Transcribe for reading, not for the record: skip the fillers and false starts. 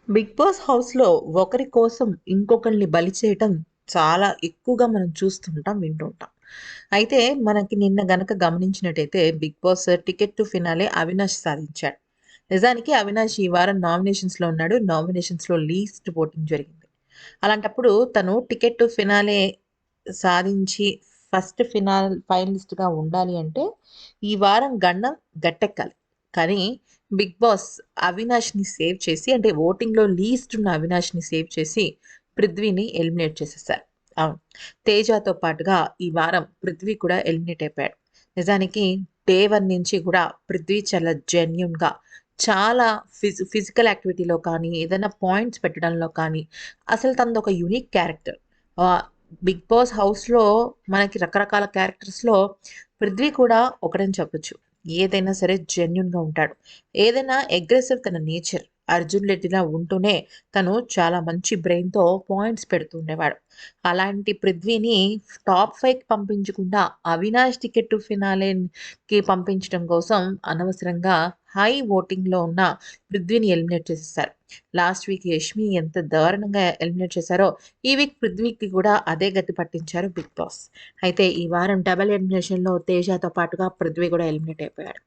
Big boss హౌస్‌లో ఒకరి కోసం ఇంకొకళ్ళని బలి చేయటం చాలా ఎక్కువగా మనం చూస్తుంటాం, వింటుంటాం. అయితే మనకి నిన్న గనక గమనించినట్టయితే 'Big Boss' ticket to finale Avinash సాధించాడు. నిజానికి అవినాష్ ఈ వారం నామినేషన్స్‌లో ఉన్నాడు. నామినేషన్స్‌లో లీస్ట్ ఓటింగ్ జరిగింది. అలాంటప్పుడు తను టికెట్ టు ఫినాలే సాధించి ఫస్ట్ ఫైనలిస్ట్‌గా ఉండాలి అంటే ఈ వారం గండం గట్టెక్కాలి. కానీ బిగ్ బాస్ అవినాష్‌ని సేవ్ చేసి, అంటే ఓటింగ్‌లో లీస్ట్ ఉన్న అవినాష్‌ని సేవ్ చేసి పృథ్వీని ఎలిమినేట్ చేసేసారు. అవును. తేజతో పాటుగా ఈ వారం పృథ్వీ కూడా ఎలిమినేట్ అయిపోయాడు. నిజానికి డే 1 నుంచి కూడా పృథ్వీ చాలా జెన్యూన్‌గా, చాలా ఫిజికల్ యాక్టివిటీలో కానీ, ఏదైనా పాయింట్స్ పెట్టడంలో కానీ, అసలు తనది ఒక యూనిక్ క్యారెక్టర్. ఆహ్, బిగ్ బాస్ హౌస్‌లో మనకి రకరకాల క్యారెక్టర్స్‌లో పృథ్వీ కూడా ఒకటని చెప్పొచ్చు. ఏదైనా సరే జెన్యూన్‌గా ఉంటాడు. ఏదైనా అగ్రెసివ్ తన నేచర్. అర్జున్ రెడ్డిలా ఉంటూనే తను చాలా మంచి బ్రెయిన్‌తో పాయింట్స్ పెడుతూ ఉండేవాడు. అలాంటి పృథ్వీని టాప్ 5కి పంపించకుండా అవినాష్ టికెట్ టు ఫినాలేకి పంపించడం కోసం అనవసరంగా హై ఓటింగ్‌లో ఉన్న పృథ్వీని ఎలిమినేట్ చేసేసారు. లాస్ట్ వీక్ యష్మి ఎంత దారుణంగా ఎలిమినేట్ చేశారో, ఈ వీక్ పృథ్వీకి కూడా అదే గతి పట్టించారు బిగ్ బాస్. అయితే ఈ వారం డబుల్ ఎలిమినేషన్‌లో తేజతో పాటుగా పృథ్వీ కూడా ఎలిమినేట్ అయిపోయాడు.